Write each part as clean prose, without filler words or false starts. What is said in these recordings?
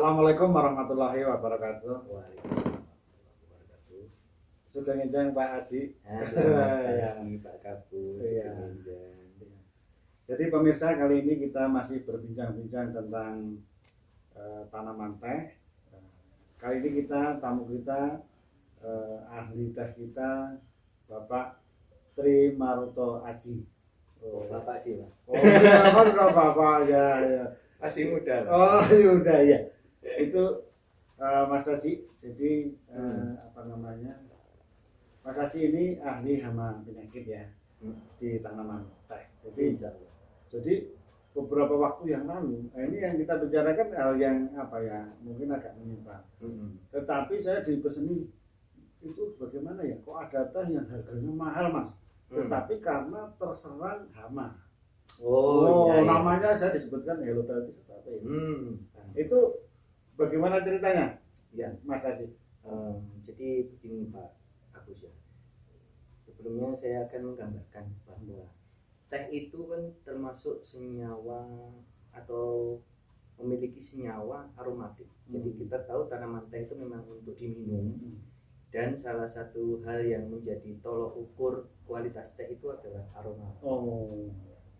Assalamualaikum warahmatullahi wabarakatuh. Waalaikumsalam warahmatullahi wabarakatuh. Sudah ngejeng Pak Haji. Ya. Pak Kapus. Iya. Jadi pemirsa, kali ini kita masih berbincang-bincang tentang tanaman teh. Kali ini tamu kita ahli teh kita Bapak Tri Maruto Aji. Oh, Bapak sih, Pak. Oh iya, kan udah Bapak ya. Masih muda. Oh udah ya. Itu Mas Haji. Jadi apa namanya? Mas Haji ini ahli hama penyakit ya di tanaman teh. Jadi beberapa waktu yang lalu, ini yang kita bicarakan hal yang apa ya, mungkin agak menyimpang. Tetapi saya dipeseni itu bagaimana ya? Kok ada teh yang harganya mahal, Mas? Tetapi karena terserang hama. Iya. Namanya saya disebutkan Hello Therapy Strategi. Itu bagaimana ceritanya? Ya, Mas Haji. Jadi begini Pak Agus ya. Sebelumnya saya akan menggambarkan bahwa teh itu kan termasuk senyawa atau memiliki senyawa aromatik. Jadi kita tahu tanaman teh itu memang untuk diminum. Dan salah satu hal yang menjadi tolok ukur kualitas teh itu adalah aroma.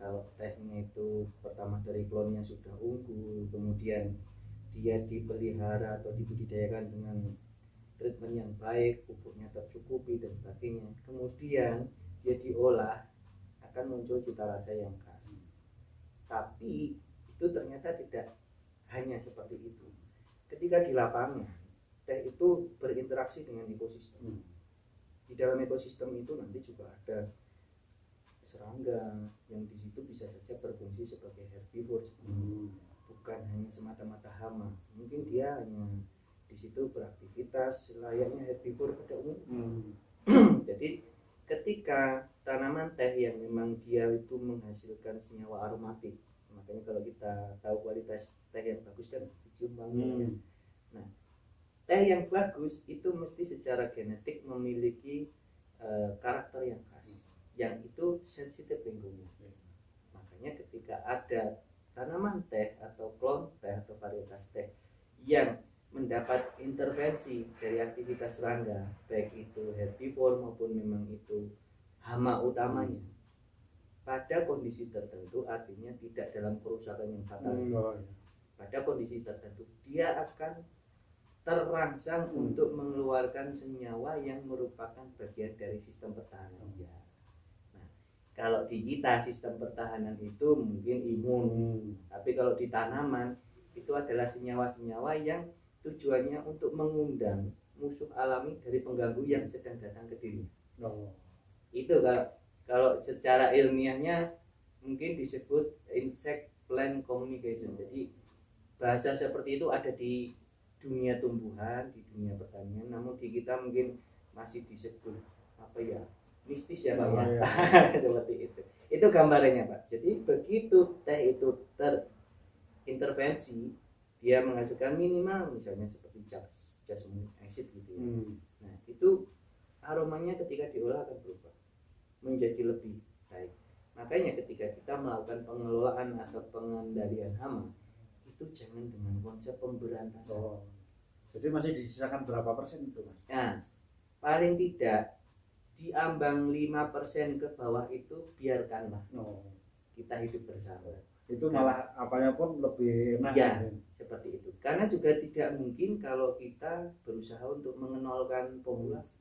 Kalau tehnya itu pertama dari klonnya sudah unggul, kemudian dia dipelihara atau dibudidayakan dengan treatment yang baik, pupuknya tercukupi dan sebagainya, kemudian dia diolah, akan muncul cita rasa yang khas. Tapi itu ternyata tidak hanya seperti itu. Ketika di lapangan, teh itu berinteraksi dengan ekosistem. Di dalam ekosistem itu nanti juga ada serangga yang di situ bisa saja berfungsi sebagai herbivores, bukan hanya semata-mata hama. Mungkin dia hanya di situ beraktivitas layaknya herbivore pada umumnya. Jadi ketika tanaman teh yang memang dia itu menghasilkan senyawa aromatik, makanya kalau kita tahu kualitas teh yang bagus kan dicium wanginya. Nah, teh yang bagus itu mesti secara genetik memiliki karakter yang khas, yang itu sensitif lingkungan. Makanya ketika ada tanaman teh atau klon teh atau varietas teh yang mendapat intervensi dari aktivitas serangga, baik itu herbivore maupun memang itu hama utamanya, pada kondisi tertentu, artinya tidak dalam kerusakan yang fatal, pada kondisi tertentu dia akan terangsang untuk mengeluarkan senyawa yang merupakan bagian dari sistem pertahanan dia. Nah, kalau di kita sistem pertahanan itu mungkin imun, tapi kalau di tanaman itu adalah senyawa-senyawa yang tujuannya untuk mengundang musuh alami dari pengganggu yang sedang datang ke dirinya. Itu kalau secara ilmiahnya mungkin disebut insect plant communication. Jadi bahasa seperti itu ada di dunia tumbuhan, di dunia pertanian, namun di kita mungkin masih disebut apa ya, mistis ya Pak ya. Seperti itu gambarannya Pak. Jadi begitu teh itu terintervensi, dia menghasilkan minimal misalnya seperti jasmine acid gitu ya. Nah itu aromanya ketika diolah akan berubah menjadi lebih baik. Makanya ketika kita melakukan pengelolaan atau pengendalian hama, itu jangan dengan konsep pemberantasan. Jadi masih disisakan berapa persen itu Mas? Nah, paling tidak di ambang 5% ke bawah itu biarkanlah. Kita hidup bersama. Itu malah apanya pun lebih enak. Ya, seperti itu. Karena juga tidak mungkin kalau kita berusaha untuk mengenolkan populasi.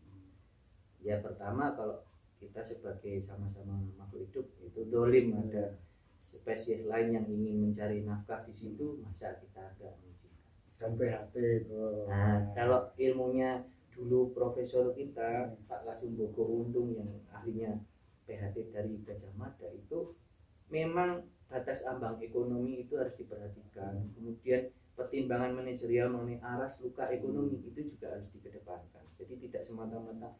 Ya pertama, kalau kita sebagai sama-sama makhluk hidup itu dolim, ada spesies lain yang ingin mencari nafkah di situ, masa kita agak mengizinkan. Dan PHT itu. Nah, kalau ilmunya dulu profesor kita Pak Kasumbogo Untung yang ahlinya PHT dari Gajah Mada, itu memang batas ambang ekonomi itu harus diperhatikan. Kemudian pertimbangan manajerial mengenai aras luka ekonomi itu juga harus dikedepankan. Jadi tidak semata-mata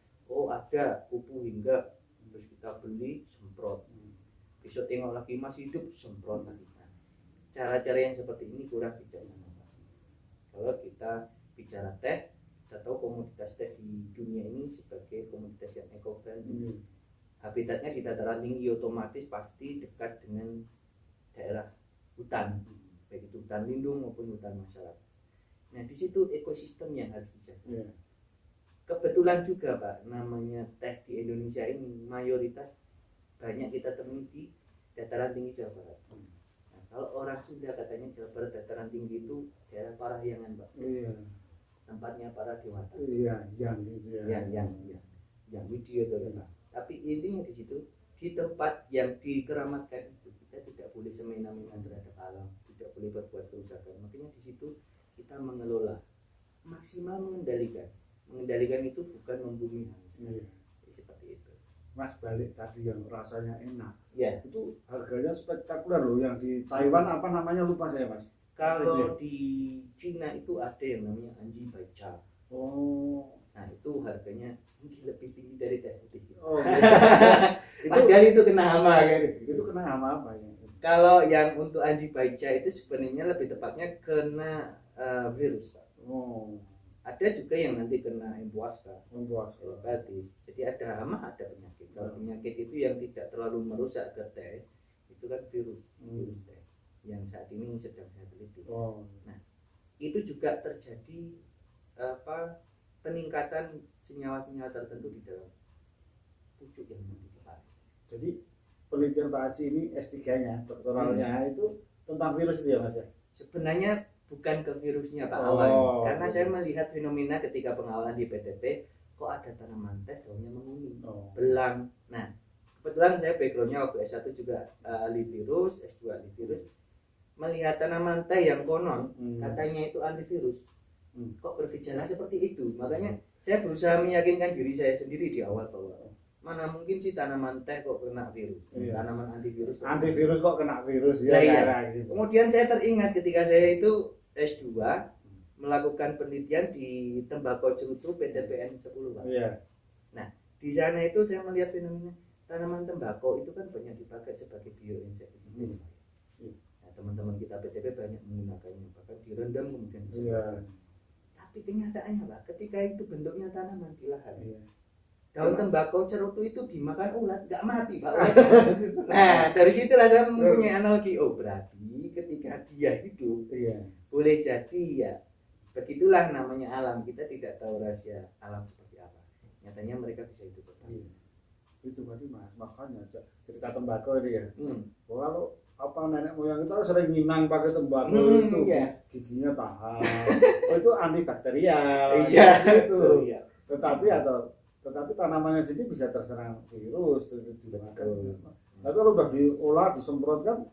ada kupu hingga terus kita beli semprot, besok tengok lagi masih hidup semprot lagi. Cara-cara yang seperti ini kurang bijaksana. Kalau kita bicara teh, kita tahu komoditas teh di dunia ini sebagai komoditas yang eco-friendly. Habitatnya di dataran tinggi, otomatis pasti dekat dengan daerah hutan, baik itu hutan lindung maupun hutan masyarakat. Nah di situ ekosistem yang harus dijaga. Iya. Kebetulan juga Pak, namanya teh di Indonesia ini mayoritas banyak kita temui di dataran tinggi Jawa Barat. Nah, kalau orang Sunda katanya Jawa Barat dataran tinggi itu daerah Parahyangan Pak. Iya. Tempatnya para dewata. Iya, yang itu ya. Yang video itu Pak. Tapi intinya di situ, di tempat yang dikeramatkan itu kita tidak boleh semena-mena terhadap alam, tidak boleh berbuat kerusakan. Makanya di situ kita mengelola, maksimal mengendalikan itu bukan membumi habis. Iya. Seperti itu. Mas balik tadi yang rasanya enak. Ya. Itu harganya spektakuler loh. Yang di Taiwan apa namanya lupa saya Mas. Kalau di Cina itu ada yang namanya anjing baica. Oh. Nah itu harganya mungkin lebih tinggi dari teh putih. Oh. Padahal itu kena hama kan. Itu kena hama apa ya? Kalau yang untuk anjing baica itu sebenarnya lebih tepatnya kena virus Pak. Oh. Ada juga yang nanti kena empuaska, Hepatitis. Jadi ada hama, ada penyakit. Kalau penyakit itu yang tidak terlalu merusak ke teh, itu kan virus teh yang saat ini sedang saya teliti. Oh. Nah, itu juga terjadi peningkatan senyawa-senyawa tertentu di dalam pucuk yang nanti dipakai. Jadi penelitian Pak Haji ini S3-nya, doktoralnya itu tentang virus itu ya Mas ya? Sebenarnya bukan ke virusnya Pak karena saya melihat fenomena ketika pengawalan di PTP, kok ada tanaman teh daunnya menguning, belang. Nah, kebetulan saya backgroundnya waktu S1 juga ahli virus, S2 ahli virus, melihat tanaman teh yang konon katanya itu antivirus, kok bergejala seperti itu. Makanya saya berusaha meyakinkan diri saya sendiri di awal bahwa mana mungkin sih tanaman teh kok kena virus, tanaman antivirus kok kena virus ya. Gitu. Kemudian saya teringat ketika saya itu S2 melakukan penelitian di tembakau cerutu PTPN 10 Pak. Iya. Nah di sana itu saya melihat fenomena tanaman tembakau itu kan banyak dipakai sebagai bioinsektisida. Nah, teman-teman kita PTP banyak menggunakannya, bahkan direndam kemudian. Tapi kenyataannya Pak, ketika itu bentuknya tanaman di lahan, daun tembakau cerutu itu dimakan ulat, nggak mati Pak. Nah dari situlah saya mempunyai analogi, oh berarti ketika dia hidup, boleh jadi ya begitulah namanya alam, kita tidak tahu rahasia alam seperti apa. Nyatanya mereka bisa hidup bertahan. Itu berarti Mas, makanya cerita tembakau ini ya. Kalau nenek moyang kita sering nginang pakai tembakau itu, giginya tahan. Itu antibakterial. Itu. Tetapi tanamannya sendiri bisa terserang virus terus dimakan. Tapi kalau udah diolah, disemprotkan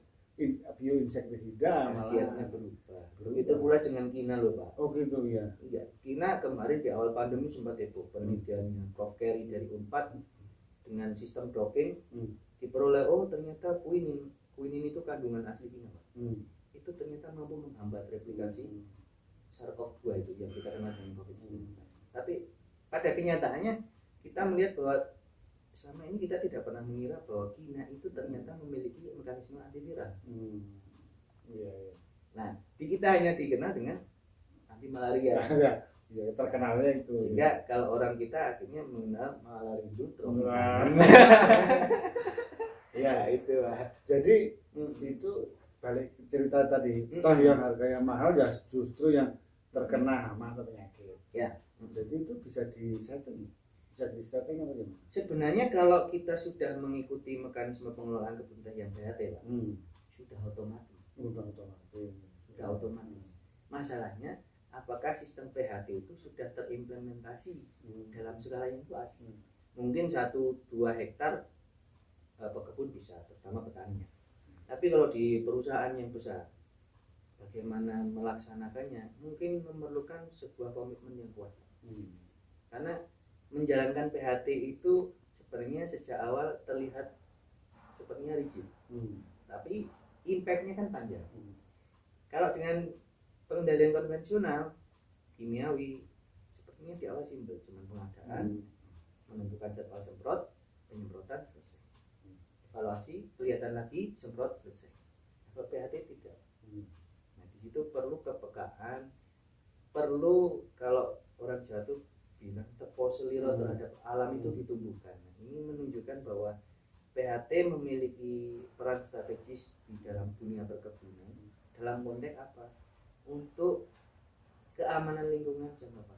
bioinsektisida khasiatnya berubah. Itu pula dengan Kina loh Pak. Oh gitu ya. Iya, Kina kemarin di awal pandemi sempat itu penelitiannya Prof Kerry dari Unpad dengan sistem doping diperoleh, oh ternyata quinine itu kandungan asli Kina Pak. Itu ternyata mampu menghambat replikasi SARS-CoV-2 itu yang kita kenal dengan COVID-19. Tapi pada kenyataannya kita melihat bahwa selama ini kita tidak pernah mengira bahwa Kina itu ternyata memiliki mekanisme antiviral. Nah, di kita hanya dikenal dengan anti malaria. Ya, terkenalnya itu. Sehingga kalau orang kita akhirnya mengenal malarindutrol. Ya itu Pak. Jadi itu balik cerita tadi, toh yang harganya mahal ya justru yang terkena hama atau penyakit. Ya. Jadi itu bisa disetting apa gimana? Sebenarnya kalau kita sudah mengikuti mekanisme pengelolaan kebun teh yang sehat ya Pak, sudah otomatis. Sudah otomatis. Masalahnya apakah sistem PHT itu sudah terimplementasi dalam skala yang luas? Mungkin 1-2 hektar pekebun bisa, terutama petaninya. Tapi kalau di perusahaan yang besar, bagaimana melaksanakannya mungkin memerlukan sebuah komitmen yang kuat. Karena menjalankan PHT itu sebenarnya sejak awal terlihat sepertinya rigid, tapi impactnya kan panjang. Kalau dengan pengendalian konvensional, kimiawi, sepertinya di awal simpel, cuma pengadaan, menentukan jadwal semprot, penyemprotan selesai. Evaluasi, kelihatan lagi, semprot selesai. Kalau PHT tidak. Nah di situ perlu kepekaan, perlu kalau orang Jawa tuh bilang tepo seliro terhadap alam itu ditumbuhkan. Nah, ini menunjukkan bahwa PHT memiliki peran strategis di dalam dunia perkebunan. Dalam konteks apa? Untuk keamanan lingkungan jangan lupa.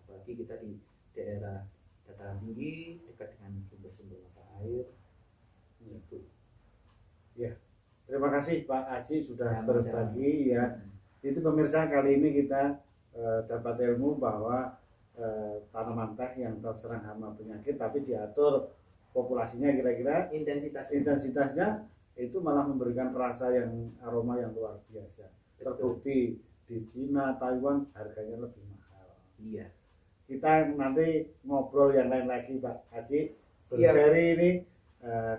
Apalagi kita di daerah dataran tinggi dekat dengan sumber-sumber mata air itu. Ya, terima kasih Pak Aji sudah Sama-sama. berbagi ya. Itu pemirsa, kali ini kita dapat ilmu bahwa tanaman teh yang terserang hama penyakit tapi diatur populasinya kira-kira intensitasnya itu malah memberikan rasa yang aroma yang luar biasa. Terbukti di Cina, Taiwan harganya lebih mahal. Iya. Kita nanti ngobrol yang lain lagi Pak Aji, Siap. berseri ini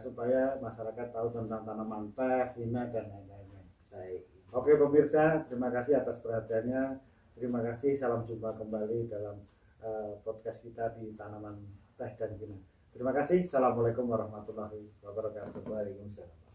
supaya masyarakat tahu tentang tanaman teh, vina dan lain-lainnya. Baik. Oke pemirsa, terima kasih atas perhatiannya. Terima kasih, salam jumpa kembali dalam podcast kita di tanaman teh dan vina. Terima kasih. Assalamualaikum warahmatullahi wabarakatuh. Waalaikumsalam.